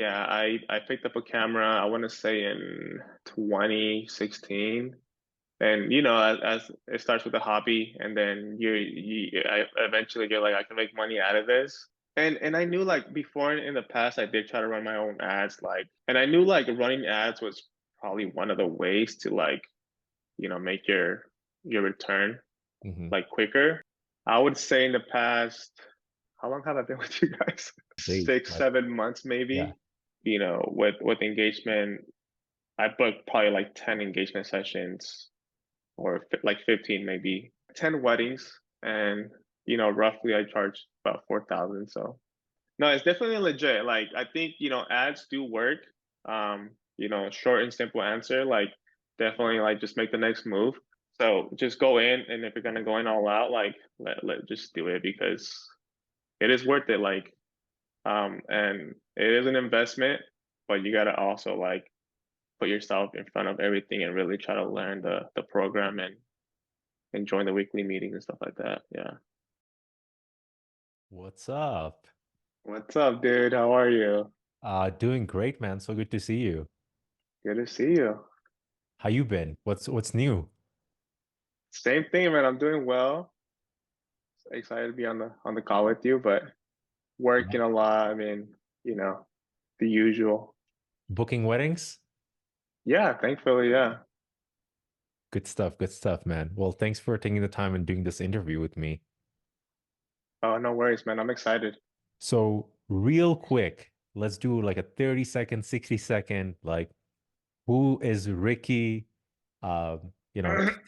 Yeah, I picked up a camera, I want to say in 2016. And as it starts with a hobby, and then eventually you're like, I can make money out of this. And I knew like before in the past I did try to run my own ads, like, and I knew like running ads was probably one of the ways to like, make your return Hmm. like quicker. I would say in the past, how long have I been with you guys? Wait, Six, like, 7 months yeah. maybe. With engagement, I booked probably like 10 engagement sessions or like 15 maybe, 10 weddings, and roughly I charge about 4,000. So no, it's definitely legit. Like I think, ads do work. Short and simple answer, like definitely like just make the next move. So just go in, and if you're gonna go in all out, like let just do it because it is worth it. Like and it is an investment, but you gotta also like put yourself in front of everything and really try to learn the program and join the weekly meetings and stuff like that. Yeah. What's up? What's up, dude? How are you? Doing great, man. So good to see you. Good to see you. How you been? What's new? Same thing, man. I'm doing well. Excited to be on the call with you, but Yeah. working a lot. I mean, you know, the usual. Booking weddings? Yeah, thankfully, yeah. Good stuff, man. Well, thanks for taking the time and doing this interview with me. Oh, no worries, man. I'm excited. So, real quick, let's do like a 30-second, 60-second, like who is Ricky? Tell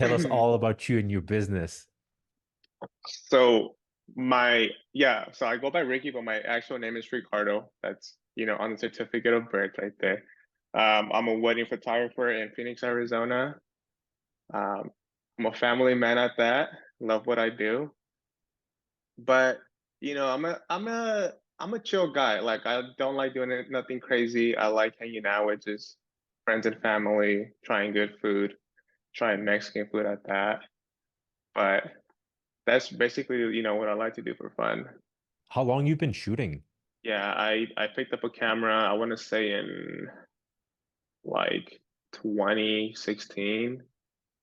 us all about you and your business. So so I go by Ricky, but my actual name is Ricardo. That's, on the certificate of birth right there. I'm a wedding photographer in Phoenix, Arizona. Um, I'm a family man at that. Love what I do. But I'm a chill guy. Like I don't like doing nothing crazy. I like hanging out with just friends and family, trying good food, trying Mexican food at that. But that's basically, what I like to do for fun. How long you been shooting? Yeah, I picked up a camera, I want to say in like 2016.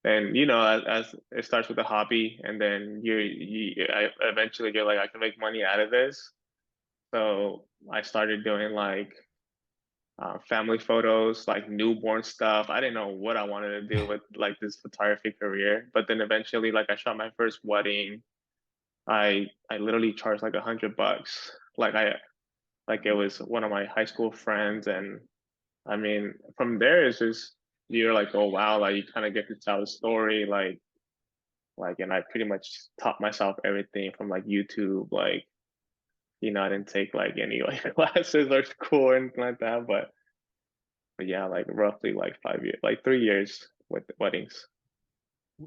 And as it starts with a hobby, and then eventually you're like, I can make money out of this. So I started doing like family photos, like newborn stuff. I didn't know what I wanted to do with like this photography career, but then eventually, like I shot my first wedding. I literally charged like $100. Like it was one of my high school friends, and I mean, from there it's just you're like, oh wow, like you kind of get to tell the story, and I pretty much taught myself everything from like YouTube, like. I didn't take like any like classes or school or anything like that, but yeah, like roughly like 5 years, like 3 years with weddings.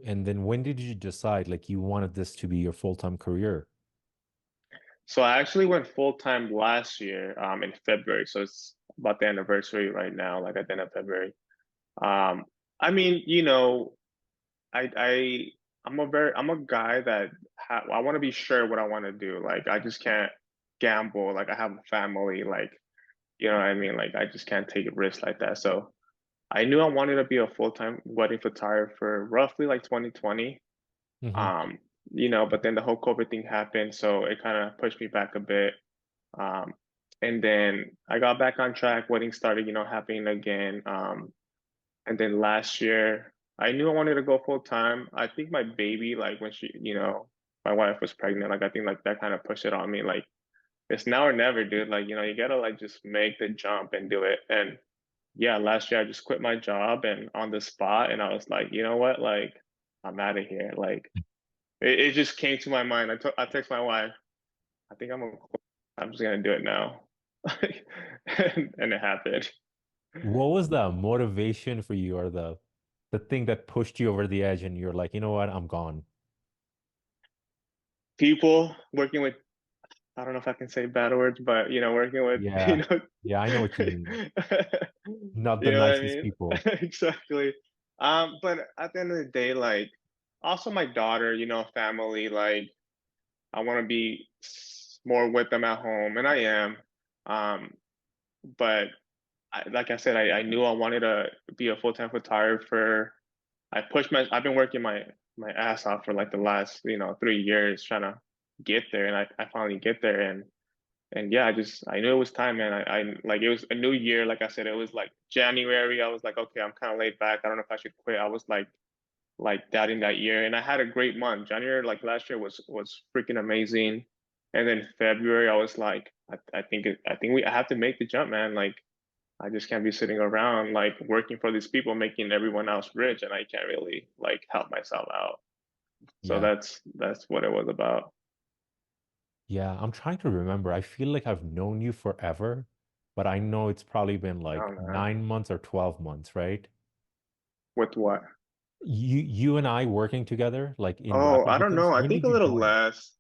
And then when did you decide like you wanted this to be your full-time career? So I actually went full time last year, in February. So it's about the anniversary right now, like at the end of February. Um, I mean, I I'm a guy that I want to be sure what I want to do. Like I just can't gamble. Like I have a family. Like you know what I mean. Like I just can't take risks like that. So I knew I wanted to be a full time wedding photographer roughly like 2020. Hmm. Um, but then the whole COVID thing happened, so it kind of pushed me back a bit. Um, and then I got back on track. Weddings started, happening again. And then last year, I knew I wanted to go full time. I think my baby, like when my wife was pregnant, like I think like that kind of pushed it on me. Like it's now or never, dude. Like, you gotta like just make the jump and do it. And yeah, last year I just quit my job and on the spot, and I was like, you know what? Like, I'm out of here. Like, it just came to my mind. I text my wife. I think I'm just gonna do it now, and it happened. What was the motivation for you or the thing that pushed you over the edge and you're like, you know what, I'm gone. People working with, I don't know if I can say bad words, but working with, Yeah. Yeah, I know what you mean. Not the you know what I nicest mean? people. Exactly. But at the end of the day, like, also my daughter, family, like, I want to be more with them at home, and I am. Um, but like I said, I knew I wanted to be a full-time photographer. I've been working my ass off for like the last, 3 years trying to get there, and I finally get there, and yeah, I knew it was time, man. I like it was a new year. Like I said, it was like January. I was like, okay, I'm kind of laid back. I don't know if I should quit. I was like that in that year, and I had a great month. January, like last year, was freaking amazing, and then February, I was like, I think I have to make the jump, man. Like I just can't be sitting around like working for these people, making everyone else rich, and I can't really like help myself out. So Yeah. that's what it was about. Yeah, I'm trying to remember. I feel like I've known you forever, but I know it's probably been Oh like man, 9 months or 12 months, right? with what? You and I working together, like in Oh, rapid I don't bookings. know. I When think did a you little join? less.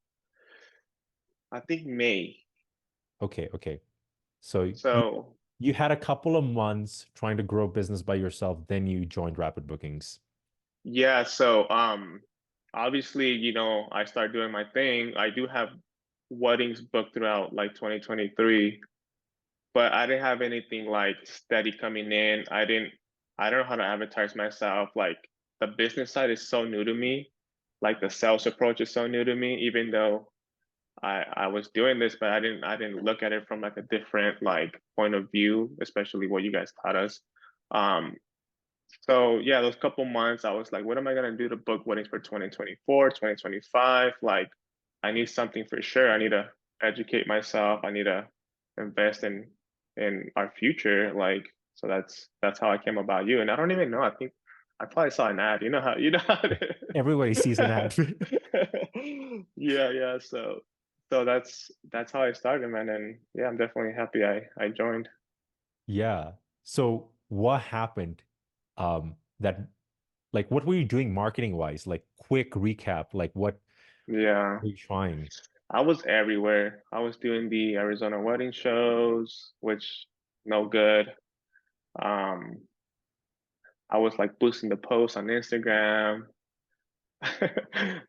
I think May. Okay, okay. So So you had a couple of months trying to grow business by yourself, then you joined rapid bookings. yeah, so obviously, I start doing my thing. I do have weddings booked throughout like 2023, but I didn't have anything like steady coming in. I don't know how to advertise myself. Like the business side is so new to me. Like the sales approach is so new to me, even though I was doing this, but I didn't look at it from like a different like point of view, especially what you guys taught us. Um, so yeah, those couple months, I was like, what am I gonna do to book weddings for 2024, 2025? Like, I need something for sure. I need to educate myself. I need to invest in our future. Like, so that's how I came about you. And I don't even know. I think I probably saw an ad. You know how Everybody sees an ad. Yeah, yeah. So that's how I started, man. And yeah, I'm definitely happy I joined. Yeah. So what happened? That like what were you doing marketing wise? Like quick recap, like what Yeah. were you trying? I was everywhere. I was doing the Arizona wedding shows, which no good. Um, I was like boosting the posts on Instagram.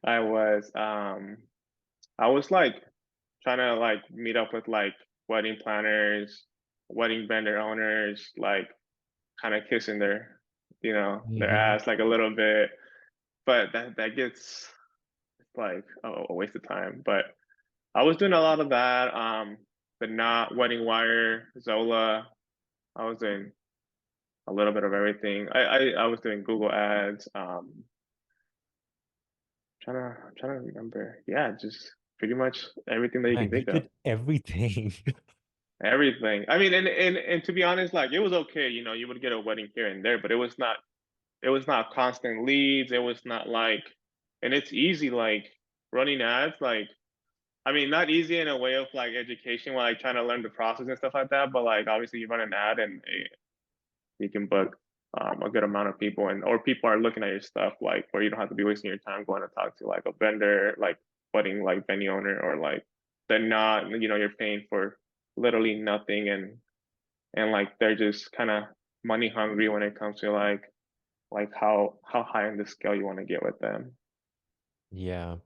I was I was like trying to like meet up with like wedding planners, wedding vendor owners, like kind of kissing their Hmm. ass like a little bit. But that gets like a waste of time. But I was doing a lot of that. But not Wedding Wire, Zola. I was doing a little bit of everything. I was doing Google ads. Trying to remember. Yeah, just pretty much everything that you can Man, you think of. did everything. Everything. I mean, and to be honest, like it was okay. You would get a wedding here and there, but it was not constant leads. It was not like, and it's easy like running ads. Like I mean, not easy in a way of like education, while like trying to learn the process and stuff like that. But like obviously, you run an ad and you can book a good amount of people, and or people are looking at your stuff like where you don't have to be wasting your time going to talk to like a vendor, like wedding like venue owner, or like they're not, you're paying for literally nothing, and like they're just kind of money hungry when it comes to like how high in the scale you want to get with them. Yeah.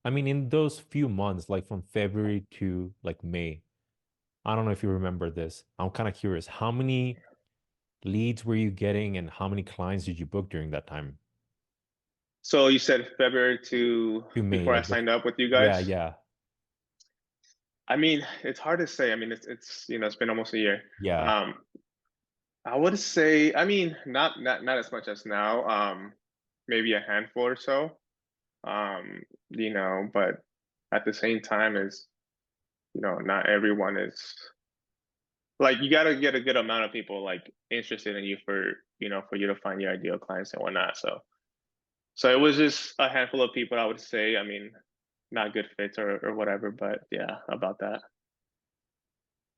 I mean, in those few months, like from February to like May, I don't know if you remember this. I'm kind of curious. How many leads were you getting and how many clients did you book during that time? So you said February to To May, before I like the signed up with you yeah, guys. yeah, I mean, it's hard to say. I mean, it's been almost a year. yeah. Um, I would say, I mean, not as much as now. Maybe a handful or so. But at the same time, not everyone is like you got to get a good amount of people like interested in you for you to find your ideal clients and whatnot. So it was just a handful of people, I would say. I mean, not good fits or whatever, but yeah, about that.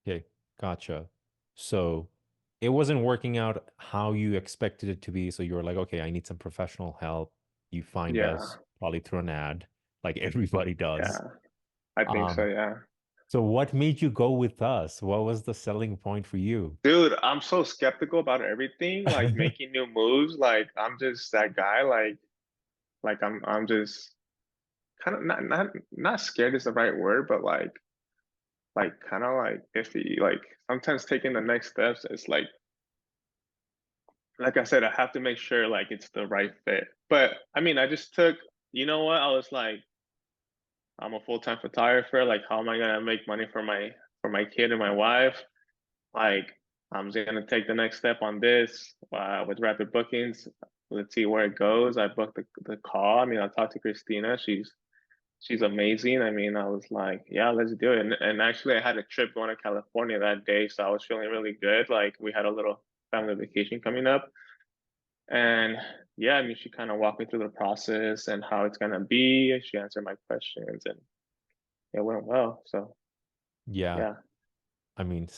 Okay, gotcha. So it wasn't working out how you expected it to be. So you were like, okay, I need some professional help. You find us Yeah, probably through an ad, like everybody yeah, does. I think so. Um, Yeah. so what made you go with us? What was the selling point for you? Dude, I'm so skeptical about everything, like making new moves. Like I'm just that guy. Like I'm just kind of not scared is the right word, but like kind of like iffy. Like sometimes taking the next steps is like I said, I have to make sure like it's the right fit. But I mean, I just took, you know what? I was like, I'm a full-time photographer. Like, how am I gonna make money for my kid and my wife? Like, I'm just gonna take the next step on this with rapid bookings. Let's see where it goes. I booked the call. I mean, I talked to Christina. She's amazing. I mean, I was like, yeah, let's do it. And actually, I had a trip going to California that day, so I was feeling really good. Like, we had a little family vacation coming up. And yeah, I mean, she kind of walked me through the process and how it's gonna be. She answered my questions, and it went well. So Yeah. yeah, I mean,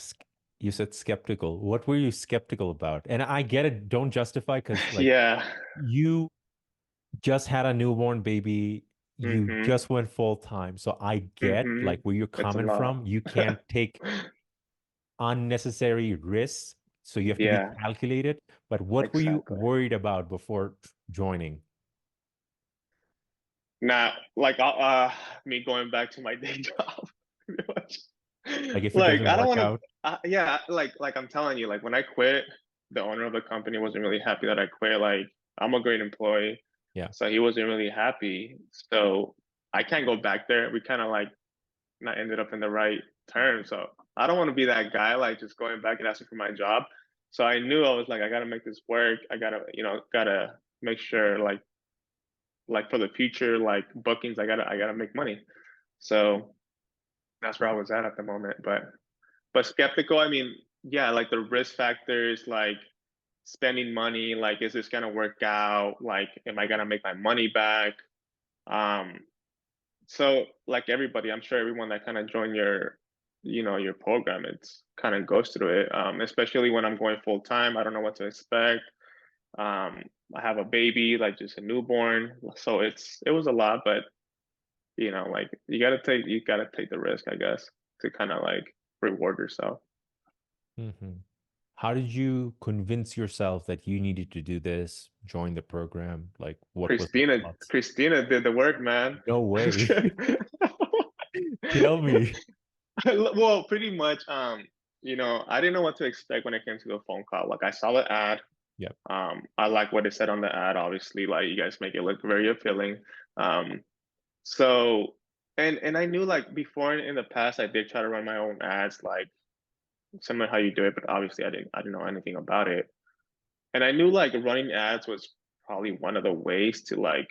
you said skeptical. What were you skeptical about? And I get it, don't justify because like yeah. you just had a newborn baby, you Mm-hmm. just went full time. So I get Mm-hmm. like where you're It's a coming lot. from. You can't take unnecessary risks. So you have to be Yeah, calculated. But what were you exactly. worried about before joining? Not like me going back to my day job. Pretty much. Like if it Like doesn't I don't work want to. out? Yeah, like I'm telling you, like when I quit, the owner of the company wasn't really happy that I quit. Like I'm a great employee, Yeah. so he wasn't really happy. So I can't go back there. We kind of like not ended up in the right terms. So I don't want to be that guy, like just going back and asking for my job. So I knew I was like, I gotta make this work. I gotta, gotta make sure like for the future, like bookings, I gotta make money. So that's where I was at the moment. But skeptical, I mean, yeah, like the risk factors, like spending money, like is this gonna work out? Like, am I gonna make my money back? Um, so like everybody, I'm sure everyone that kind of joined your program, it's kind of goes through it. Especially when I'm going full time, I don't know what to expect. Um, I have a baby, like just a newborn, so it was a lot, but like you gotta take the risk, I guess, to kind of like reward yourself. Hmm. How did you convince yourself that you needed to do this, join the program? Like, what was the thoughts? Christina did the work, man. No way. Tell me. Well, pretty much, I didn't know what to expect when it came to the phone call. Like I saw the ad. Yep. I like what it said on the ad, obviously, like you guys make it look very appealing. Um, so and I knew like before in the past I did try to run my own ads, like similar how you do it, but obviously I didn't know anything about it. And I knew like running ads was probably one of the ways to like,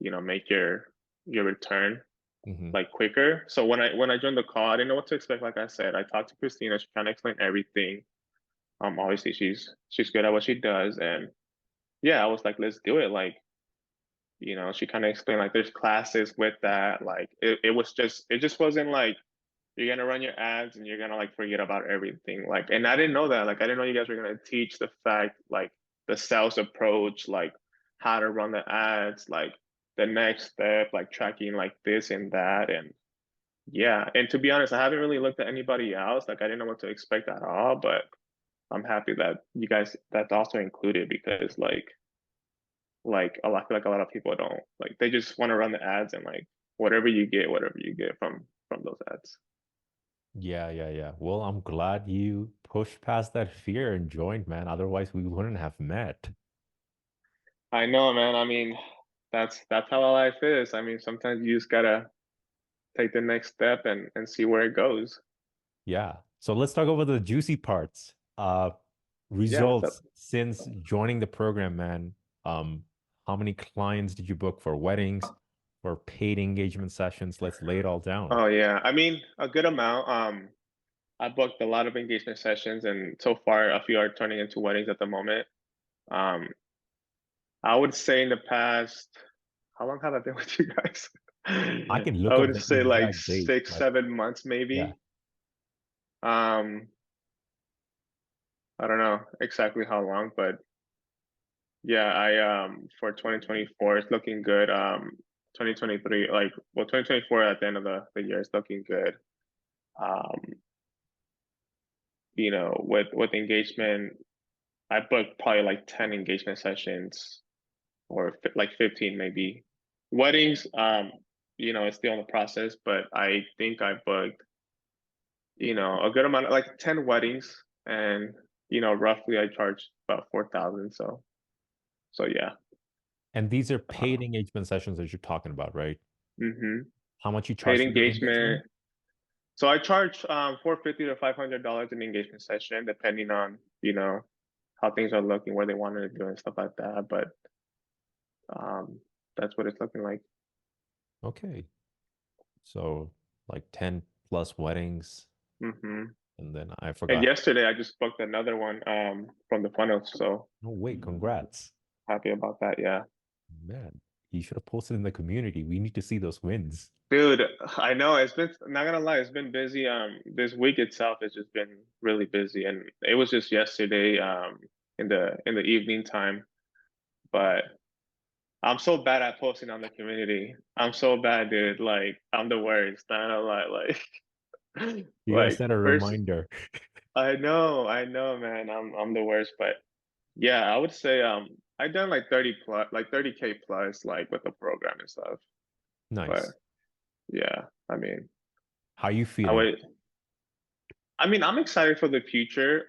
make your return Hmm. like quicker. So when I joined the call, I didn't know what to expect. Like I said, I talked to Christina. She kind of explained everything. Obviously she's good at what she does, and yeah, I was like, let's do it. Like, she kind of explained like there's classes with that. Like it just wasn't like you're gonna run your ads and you're gonna like forget about everything. Like, and I didn't know that. Like, I didn't know you guys were gonna teach the fact like the sales approach, like how to run the ads, like the next step, like tracking like this and that, and yeah. And to be honest, I haven't really looked at anybody else. Like, I didn't know what to expect at all, but I'm happy that you guys that's also included because I feel like a lot of people don't like they just want to run the ads and like whatever you get from those ads. Yeah, yeah, yeah. Well, I'm glad you pushed past that fear and joined, man. Otherwise, we wouldn't have met. I know, man. I mean, that's how life is. I mean, sometimes you just gotta take the next step and see where it goes. Yeah. So let's talk about the juicy parts. Yeah, what's up? Results since joining the program, man. Um, how many clients did you book for weddings, for paid engagement sessions? Let's lay it all down. Oh yeah. I mean, a good amount. I booked a lot of engagement sessions, and so far a few are turning into weddings at the moment. Um, I would say in the past, how long have I been with you guys? I can I look up would the say like exact date, six, but 7 months yeah, maybe. Um, I don't know exactly how long, but yeah, I for 2024 it's looking good. 2023, like well, 2024 at the end of the year is looking good. Um, with engagement, I booked probably like 10 engagement sessions or like 15 maybe. Weddings, it's still in the process, but I think I booked a good amount of like 10 weddings and roughly I charge about 4,000. So yeah. And these are paid Uh, engagement sessions that you're talking about, right? hmm How much you Paid charge for the engagement? engagement. So I charge 450 to $500 an engagement session, depending on, how things are looking, where they wanted to do and stuff like that. But um that's what it's looking like. Okay. So like 10 plus weddings. hmm And then I And forgot. yesterday I just booked another one from the funnel, so Oh, wait, congrats. happy about that. Yeah. Man, you should have posted in the community. We need to see those wins. Dude, I know it's been not gonna lie, it's been busy. This week itself has just been really busy, and it was just yesterday, in the evening time. But I'm so bad at posting on the community. I'm so bad, dude. Like I'm the worst. Not gonna lie, like, You got to like set a first, reminder. I know, man. I'm the worst, but yeah, I would say I done like 30 plus, like 30K plus, like with the program and stuff. But Nice. yeah, I mean, How you I feeling? would. I mean, I'm excited for the future.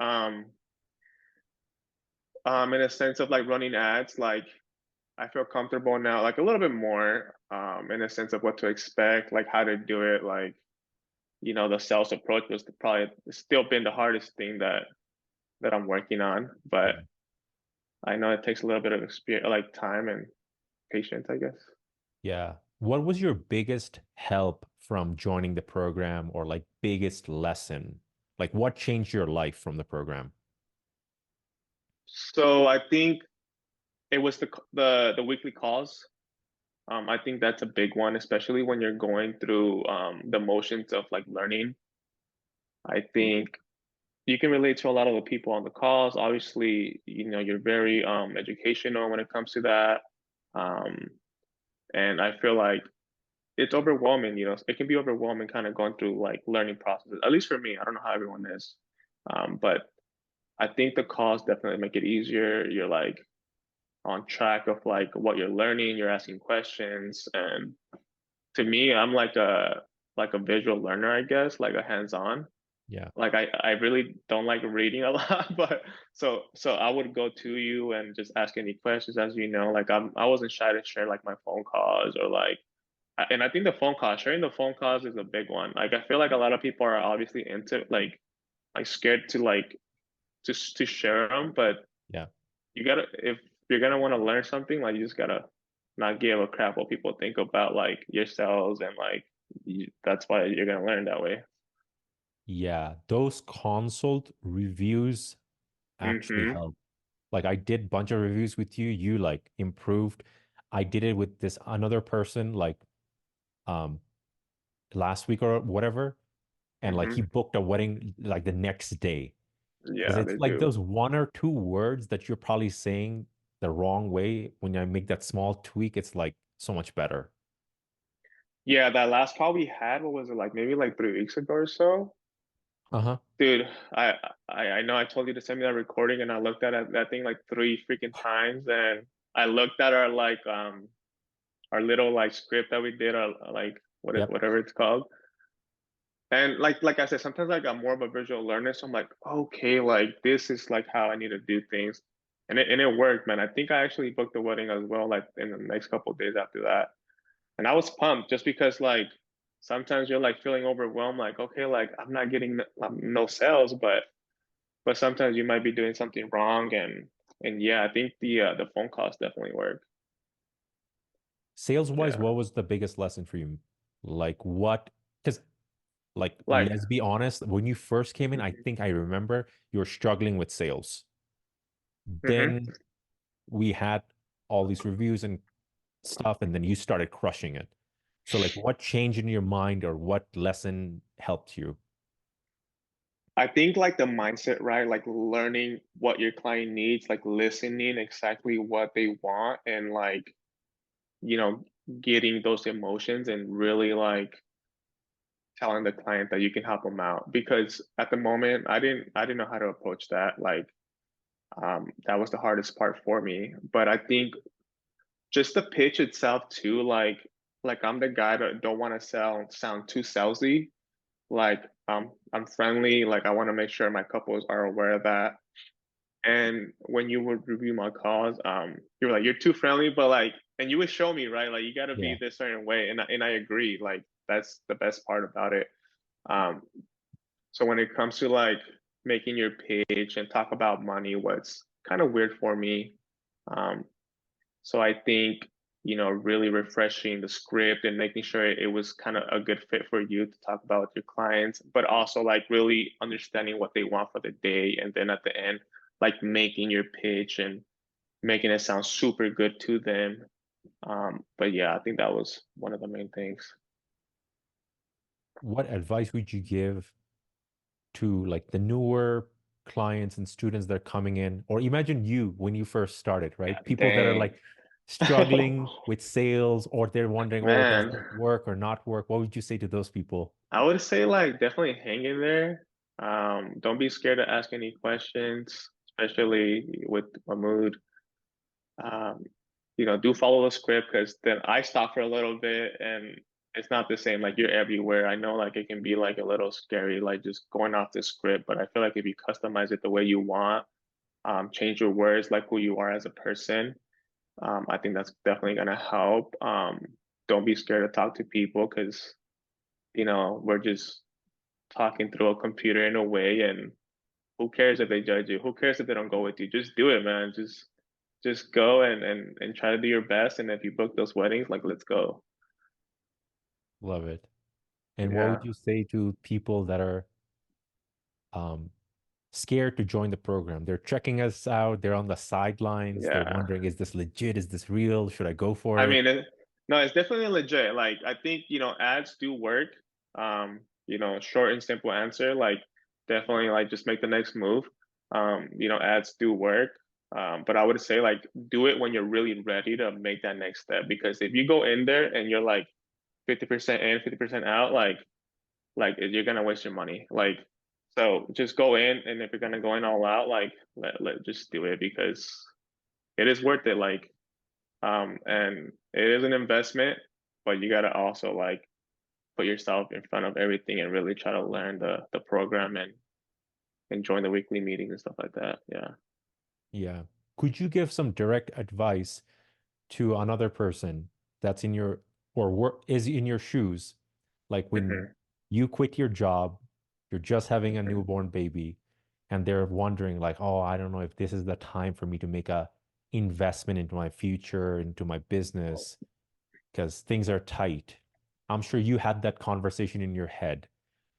In a sense of like running ads, like I feel comfortable now, like a little bit more, in a sense of what to expect, like how to do it. Like, the sales approach was probably still been the hardest thing that I'm working on, but Yeah. I know it takes a little bit of experience, like time and patience, I guess. Yeah. What was your biggest help from joining the program or like biggest lesson? Like what changed your life from the program? So I think it was the weekly calls. I think that's a big one, especially when you're going through the motions of like learning. I think you can relate to a lot of the people on the calls. Obviously, you're very educational when it comes to that. Um, and I feel like it's overwhelming, it can be overwhelming kind of going through like learning processes, at least for me. I don't know how everyone is. But I think the calls definitely make it easier. You're like on track of like what you're learning, you're asking questions. And to me, I'm like a visual learner, I guess, like a hands-on. Yeah. Like I really don't like reading a lot, but so I would go to you and just ask any questions, as you know. Like I wasn't shy to share like my phone calls or like, and I think the phone calls, sharing the phone calls is a big one. Like I feel like a lot of people are obviously into like scared to like to share them, but Yeah. you gotta, if you're gonna want to learn something, like you just gotta not give a crap what people think about like your sales, and like that's why you're gonna learn that way. Yeah. Those consult reviews actually Mm-hmm. help. Like I did a bunch of reviews with you, you like improved. I did it with this another person like um last week or whatever, and like he Mm-hmm. booked a wedding like the next day. Because Yeah, it's they like do. those one or two words that you're probably saying the wrong way. When I make that small tweak, it's like so much better. Yeah, that last call we had, what was it, like maybe like 3 weeks ago or so? Uh-huh. Dude, I know I told you to send me that recording, and I looked at that thing like three freaking times, and I looked at our little like script that we did, like Yep. whatever it's called. And like I said, sometimes like I'm more of a visual learner, so I'm like, okay, like this is like how I need to do things. And it worked, man. I think I actually booked the wedding as well, like in the next couple of days after that. And I was pumped just because like sometimes you're like feeling overwhelmed, like, okay, like I'm not getting no sales, but sometimes you might be doing something wrong, and yeah, I think the phone calls definitely work. Sales wise, Yeah. what was the biggest lesson for you? Like what? Because like Like, let's be honest, when you first came in, I hmm think I remember you were struggling with sales. hmm Then we had all these reviews and stuff, and then you started crushing it. So like what changed in your mind or what lesson helped you? I think like the mindset, right? Like learning what your client needs, like listening exactly what they want, and like, you know, getting those emotions and really like telling the client that you can help them out. Because at the moment, I didn't know how to approach that. Like, that was the hardest part for me. But I think just the pitch itself too, like I'm the guy that don't want to sound too salesy. Like I'm friendly. Like I want to make sure my couples are aware of that. And when you would review my calls, you were like, "You're too friendly," but like, and you would show me, right? Like you got to be Yeah. this certain way, and I agree. Like that's the best part about it. Um, so when it comes to like making your page and talk about money, what's kind of weird for me. Um, so I think, really refreshing the script and making sure it was kind of a good fit for you to talk about with your clients, but also like really understanding what they want for the day. And then at the end, like making your pitch and making it sound super good to them. But yeah, I think that was one of the main things. What advice would you give to like the newer clients and students that are coming in? Or imagine you when you first started, Yeah, right? People that are dang. like struggling with sales or they're wondering, oh, does Man, this work or not work? What would you say to those people? I would say like definitely hang in there. Don't be scared to ask any questions, especially with Mahmood. Um, do follow the script because then I stop for a little bit and it's not the same. Like you're everywhere. I know like it can be like a little scary, like just going off the script, but I feel like if you customize it the way you want, change your words like who you are as a person, I think that's definitely gonna help. Don't be scared to talk to people because, we're just talking through a computer in a way and who cares if they judge you? Who cares if they don't go with you? Just do it, man. Just go and try to do your best. And if you book those weddings, like let's go. Love it. And what Yeah. would you say to people that are um, scared to join the program? They're checking us out. They're on the sidelines. They're Yeah. wondering, is this legit? Is this real? Should I go for I it? mean, no, it's definitely legit. Like I think, ads do work. Short and simple answer, like definitely like just make the next move. Ads do work. But I would say like do it when you're really ready to make that next step because if you go in there and you're like 50% in, 50% out, like you're gonna waste your money. Like, so just go in, and if you're gonna go in all out, like let just do it because it is worth it. Like, and it is an investment, but you gotta also like put yourself in front of everything and really try to learn the program and join the weekly meetings and stuff like that. Yeah. Yeah. Could you give some direct advice to another person that's in your or work is in your shoes, like when hmm you quit your job, you're just having a hmm newborn baby, and they're wondering like, oh, I don't know if this is the time for me to make a investment into my future, into my business, because things are tight. I'm sure you had that conversation in your head.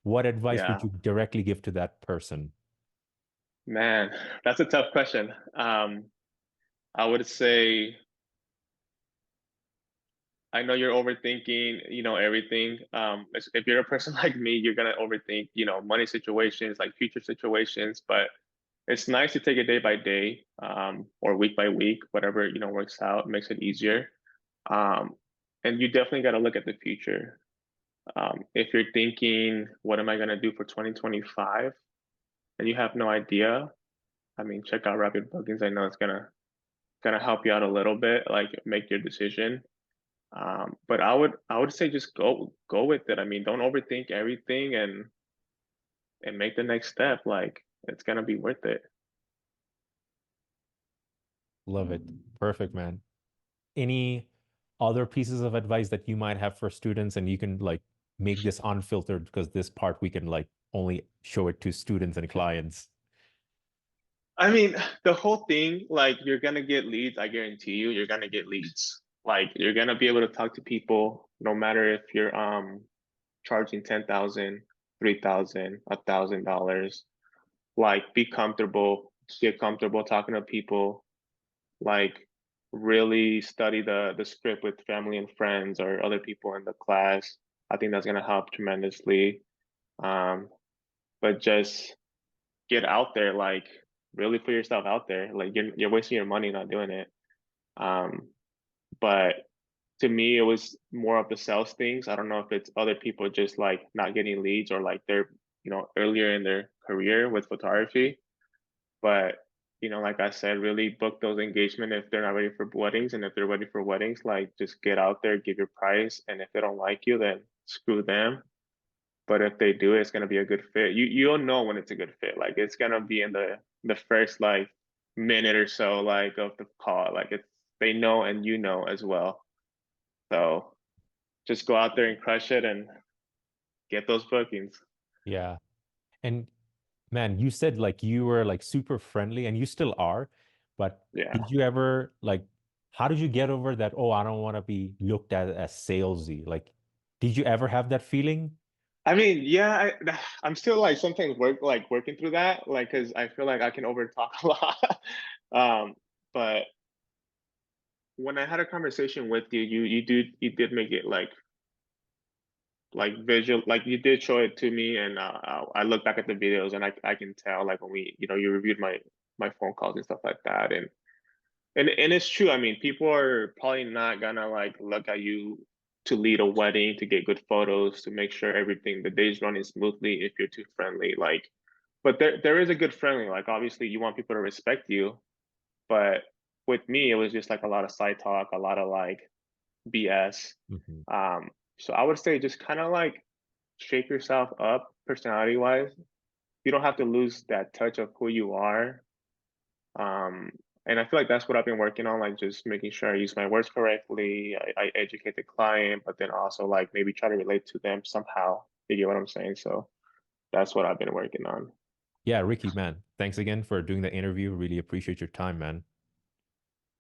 What advice would Yeah, you directly give to that person? man, that's a tough question. I would say I know you're overthinking, everything. If you're a person like me, you're gonna overthink, money situations, like future situations. But it's nice to take it day by day, or week by week, whatever, works out, makes it easier. Um, and you definitely got to look at the future. If you're thinking, what am I gonna do for 2025, and you have no idea, I mean, check out Rapid Bookings. I know it's gonna help you out a little bit, like make your decision. But I would say just go with it. I mean, don't overthink everything and make the next step. Like it's gonna be worth it. Love it. Perfect, man. Any other pieces of advice that you might have for students and you can like make this unfiltered because this part we can like only show it to students and clients. I mean, the whole thing, like you're gonna get leads, I guarantee you, you're gonna get leads. Like you're gonna be able to talk to people no matter if you're charging 10,000, 3,000, $1,000. Like be comfortable, get comfortable talking to people, like really study the script with family and friends or other people in the class. I think that's gonna help tremendously. Um, but just get out there, like really put yourself out there. Like you're wasting your money not doing it. Um, but to me, it was more of the sales things. I don't know if it's other people just like not getting leads or like they're, earlier in their career with photography. But, like I said, really book those engagement if they're not ready for weddings. And if they're ready for weddings, like just get out there, give your price. And if they don't like you, then screw them. But if they do, it's gonna be a good fit. You'll know when it's a good fit. Like it's gonna be in the first like minute or so like of the call. Like it's they know and you know as well. So just go out there and crush it and get those bookings. Yeah. And man, you said like you were like super friendly and you still are, but Yeah. did you ever like how did you get over that, oh, I don't want to be looked at as salesy? Like, did you ever have that feeling? I mean, yeah, I'm still like sometimes working through that, like because I feel like I can overtalk a lot. Um, but when I had a conversation with you, you did make it like visual, like you did show it to me, and I look back at the videos and I can tell like when we you reviewed my phone calls and stuff like that, and it's true. I mean, people are probably not gonna like look at you to lead a wedding, to get good photos, to make sure everything the day's running smoothly if you're too friendly. Like, but there is a good friendly. Like, obviously, you want people to respect you, but with me, it was just like a lot of side talk, a lot of like BS. Mhm. Um, so I would say just kind of like shake yourself up personality wise. You don't have to lose that touch of who you are. Um, and I feel like that's what I've been working on, like just making sure I use my words correctly, I educate the client, but then also like maybe try to relate to them somehow. You get what I'm saying? So that's what I've been working on. Yeah, Ricky, man, thanks again for doing the interview. Really appreciate your time, man.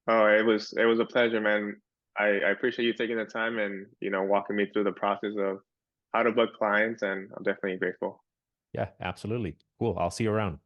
Oh, it was a pleasure, man. I appreciate you taking the time and walking me through the process of how to book clients, and I'm definitely grateful. Yeah, absolutely. Cool. I'll see you around.